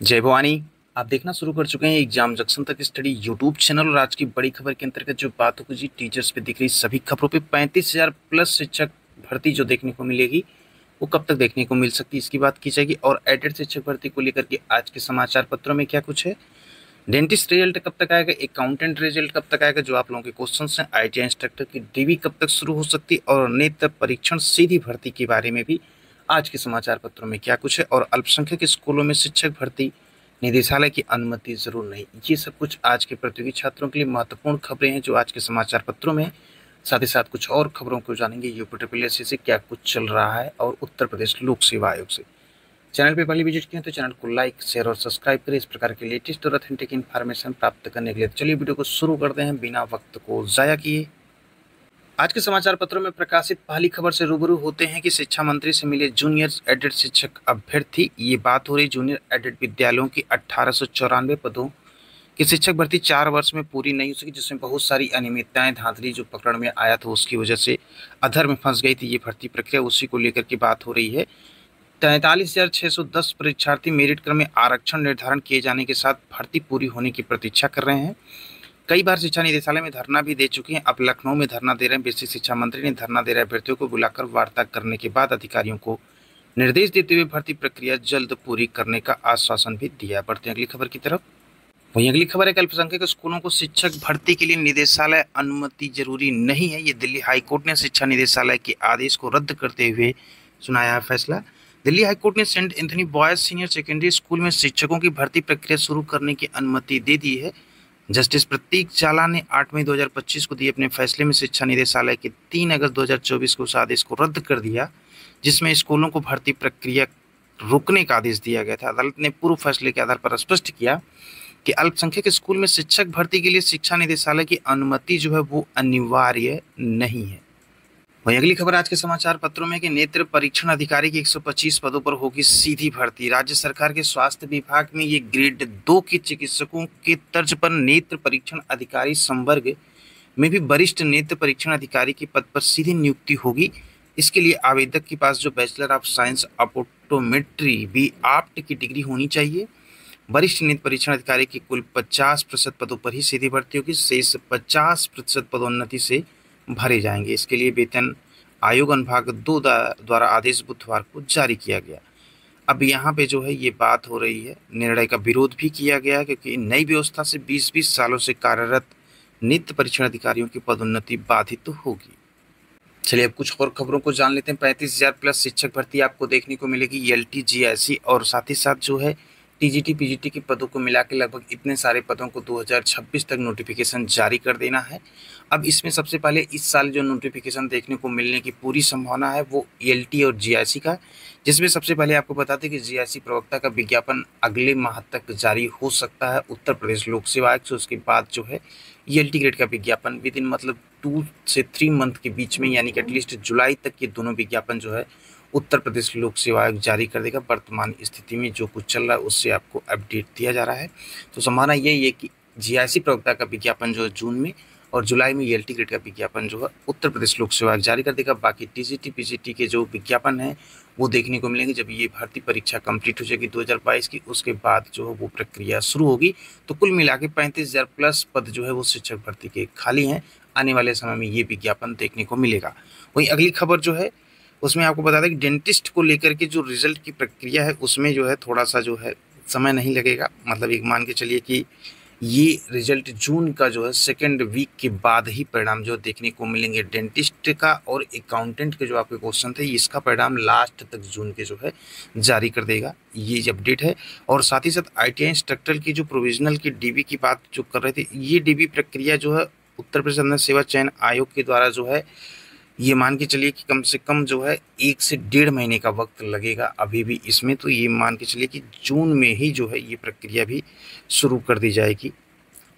जय भवानी। आप देखना शुरू कर चुके हैं एग्जाम जंक्शन तक स्टडी यूट्यूब चैनल और आज की बड़ी खबर के अंतर्गत जो बात होगी जी टीचर्स पे दिख रही सभी खबरों पे 35,000 प्लस शिक्षक भर्ती जो देखने को मिलेगी वो कब तक देखने को मिल सकती है इसकी बात की जाएगी। और एडेड शिक्षक भर्ती को लेकर के आज के समाचार पत्रों में क्या कुछ है, डेंटिस्ट रिजल्ट कब तक आएगा, अकाउंटेंट रिजल्ट कब तक आएगा, जो आप लोगों के क्वेश्चन हैं, आईटीआई इंस्ट्रक्टर की डीवी कब तक शुरू हो सकती है और नेत्र परीक्षण सीधी भर्ती के बारे में भी आज के समाचार पत्रों में क्या कुछ है। और अल्पसंख्यक स्कूलों में शिक्षक भर्ती निदेशालय की अनुमति जरूर नहीं, ये सब कुछ आज के प्रतियोगी छात्रों के लिए महत्वपूर्ण खबरें हैं जो आज के समाचार पत्रों में। साथ ही साथ कुछ और खबरों को जानेंगे यूपी ट्रिपल एस से क्या कुछ चल रहा है और उत्तर प्रदेश लोक सेवा आयोग से। चैनल पे पहले विजिट किया तो चैनल को लाइक शेयर और सब्सक्राइब करें इस प्रकार के लेटेस्ट और ऑथेंटिक इन्फॉर्मेशन प्राप्त करने के लिए। चलिए वीडियो को शुरू करते हैं बिना वक्त को जाया किए। आज के समाचार पत्रों में प्रकाशित पहली खबर से रूबरू होते हैं कि शिक्षा मंत्री से मिले जूनियर एडेड शिक्षक अभ्यर्थी। ये बात हो रही जूनियर एडेड विद्यालयों की 1894 पदों की शिक्षक भर्ती 4 वर्ष में पूरी नहीं हो सकी, जिसमें बहुत सारी अनियमितताएं धांधली जो पकड़ में आया था उसकी वजह से अधर में फंस गई थी ये भर्ती प्रक्रिया। उसी को लेकर की बात हो रही है। 43,610 परीक्षार्थी मेरिट क्रम में आरक्षण निर्धारण किए जाने के साथ भर्ती पूरी होने की प्रतीक्षा कर रहे हैं। कई बार शिक्षा निदेशालय में धरना भी दे चुके हैं, अब लखनऊ में धरना दे रहे हैं। बेसिक शिक्षा मंत्री ने धरना दे रहे अभ्यर्थियों को बुलाकर वार्ता करने के बाद अधिकारियों को निर्देश देते हुए भर्ती प्रक्रिया जल्द पूरी करने का आश्वासन भी दिया। बढ़ते हैं अगली खबर की तरफ। वहीं अगली खबर है अल्पसंख्यक स्कूलों को शिक्षक भर्ती के लिए निदेशालय अनुमति जरूरी नहीं है। ये दिल्ली हाईकोर्ट ने शिक्षा निदेशालय के आदेश को रद्द करते हुए सुनाया है फैसला। दिल्ली हाईकोर्ट ने saint Anthony boys senior secondary school में शिक्षकों की भर्ती प्रक्रिया शुरू करने की अनुमति दे दी है। जस्टिस प्रतीक जाला ने 8 मई 2025 को दिए अपने फैसले में शिक्षा निदेशालय के 3 अगस्त 2024 को उस आदेश को रद्द कर दिया जिसमें स्कूलों को भर्ती प्रक्रिया रोकने का आदेश दिया गया था। अदालत ने पूर्व फैसले के आधार पर स्पष्ट किया कि अल्पसंख्यक स्कूल में शिक्षक भर्ती के लिए शिक्षा निदेशालय की अनुमति जो है वो अनिवार्य नहीं है। वहीं अगली खबर आज के समाचार पत्रों में कि नेत्र परीक्षण अधिकारी की 125 पदों पर होगी सीधी भर्ती। राज्य सरकार के स्वास्थ्य विभाग में ये ग्रेड 2 के चिकित्सकों के तर्ज पर नेत्र परीक्षण अधिकारी संवर्ग में भी वरिष्ठ नेत्र परीक्षण अधिकारी के पद पर सीधी नियुक्ति होगी। इसके लिए आवेदक के पास जो bachelor of science optometry B opt की डिग्री होनी चाहिए। वरिष्ठ नेत्र परीक्षण अधिकारी की कुल 50% पदों पर ही सीधी भर्ती होगी, शेष 50% पदोन्नति से भरे जाएंगे। इसके लिए वेतन आयोग अनुभाग 2 द्वारा आदेश बुधवार को जारी किया गया। अब यहाँ पे जो है ये बात हो रही है, निर्णय का विरोध भी किया गया क्योंकि नई व्यवस्था से 20-20 सालों से कार्यरत नेत्र परीक्षण अधिकारियों की पदोन्नति बाधित होगी। चलिए अब कुछ और खबरों को जान लेते हैं। 35,000 प्लस शिक्षक भर्ती आपको देखने को मिलेगी एलटी जीआईसी और साथ ही साथ जो है टीजीटी पीजीटी के पदों को मिला के लगभग इतने सारे पदों को 2026 तक नोटिफिकेशन जारी कर देना है। अब इसमें सबसे पहले इस साल जो नोटिफिकेशन देखने को मिलने की पूरी संभावना है वो एलटी और जीआईसी का, जिसमें सबसे पहले आपको बता दें कि जीआईसी प्रवक्ता का विज्ञापन अगले माह तक जारी हो सकता है उत्तर प्रदेश लोक सेवा आयोग से। उसके बाद जो है एलटी ग्रेड का विज्ञापन विद इन मतलब 2 से 3 मंथ के बीच में यानी कि एटलीस्ट जुलाई तक ये दोनों विज्ञापन जो है उत्तर प्रदेश लोक सेवा आयोग जारी कर देगा। वर्तमान स्थिति में जो कुछ चल रहा है उससे आपको अपडेट दिया जा रहा है। तो संभावना यही है कि जीआईसी प्रवक्ता का विज्ञापन जो है जून में और जुलाई में एलटी ग्रेड का विज्ञापन जो है उत्तर प्रदेश लोक सेवा आयोग जारी कर देगा। बाकी टीजीटी पीजीटी के जो विज्ञापन है वो देखने को मिलेंगे जब ये भर्ती परीक्षा कंप्लीट हो जाएगी 2022 की, उसके बाद जो है वो प्रक्रिया शुरू होगी। तो कुल मिला के 35,000 प्लस पद जो है वो शिक्षक भर्ती के खाली हैं। आने वाले समय में ये विज्ञापन देखने को मिलेगा। वहीं अगली खबर जो है उसमें आपको बता दें कि डेंटिस्ट को लेकर के जो रिजल्ट की प्रक्रिया है उसमें जो है थोड़ा सा जो है समय नहीं लगेगा। मतलब एक मान के चलिए कि ये रिजल्ट जून का जो है सेकेंड वीक के बाद ही परिणाम जो देखने को मिलेंगे। डेंटिस्ट का और अकाउंटेंट के जो आपके क्वेश्चन थे इसका परिणाम लास्ट तक जून के जो है जारी कर देगा, ये अपडेट है। और साथ ही साथ आईटीआई इंस्ट्रक्टर की जो प्रोविजनल की डीबी की बात जो कर रहे थे, ये डीबी प्रक्रिया जो है उत्तर प्रदेश अन्य सेवा चयन आयोग के द्वारा जो है ये मान के चलिए कि कम से कम जो है 1 से 1.5 महीने का वक्त लगेगा अभी भी इसमें। तो ये मान के चलिए कि जून में ही जो है ये प्रक्रिया भी शुरू कर दी जाएगी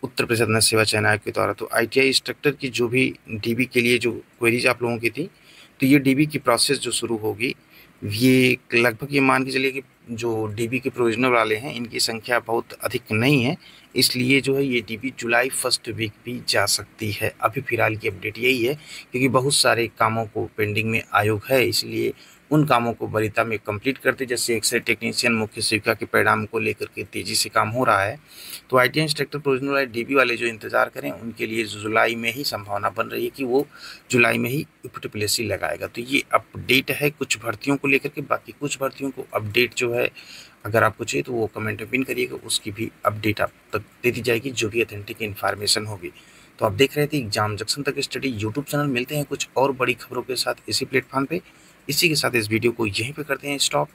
उत्तर प्रदेश अन्य सेवा चयन आयोग के द्वारा। तो आईटीआई इंस्ट्रक्टर की जो भी डीबी के लिए जो क्वेरीज आप लोगों की थी, तो ये डीबी की प्रोसेस जो शुरू होगी ये लगभग ये मान के चलिए कि जो डीबी के प्रोविजनल वाले हैं इनकी संख्या बहुत अधिक नहीं है, इसलिए जो है ये डीबी जुलाई फर्स्ट वीक भी जा सकती है। अभी फिलहाल की अपडेट यही है क्योंकि बहुत सारे कामों को पेंडिंग में आयोग है, इसलिए उन कामों को वरीयता में कंप्लीट कर दें। जैसे एक्सरे टेक्नीशियन मुख्य सेविका के परिणाम को लेकर के तेजी से काम हो रहा है, तो ITI इंस्ट्रक्टर प्रोविजनल वाले DB वाले जो इंतजार करें उनके लिए जुलाई में ही संभावना बन रही है कि वो जुलाई में ही UPTPSC लगाएगा। तो ये अपडेट है कुछ भर्तियों को लेकर के। बाकी कुछ भर्तियों को अपडेट जो है अगर आपको चाहिए तो वो कमेंट में पिन करिएगा, उसकी भी अपडेट आप तक दे दी जाएगी जो भी ऑथेंटिक इन्फॉर्मेशन होगी। तो आप देख रहे थे एग्जाम जंक्शन तक स्टडी यूट्यूब चैनल। मिलते हैं कुछ और बड़ी खबरों के साथ इसी प्लेटफॉर्म पे। इसी के साथ इस वीडियो को यहीं पे करते हैं स्टॉप।